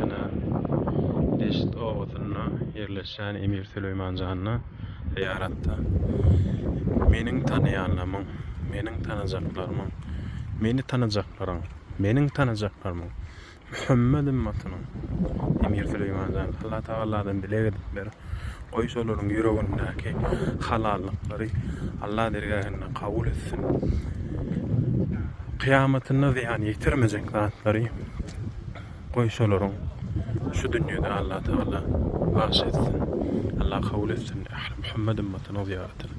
Ana Deşit Oğuz'una yerleşen Emir Süleyman Can'na ziyaratda. Meniň tanıyanlarymyň, meniň tanajaklarymyň, meni tanajaklarym, meniň tanajaklarymyň Muhammed ümmetynyň Emir Süleyman Can Allah Taala'dan bilegedip ber. Goýş olaryň ýüregindäki halallyklary Allah dergähinde kabul etsin. Kıyamatyna ziyan ýetirmejek zatlary goýş olaryň şu dünýede Allah Taala baş etsin. Allah kabul etsin. Muhammed ümmetine ziyaretine.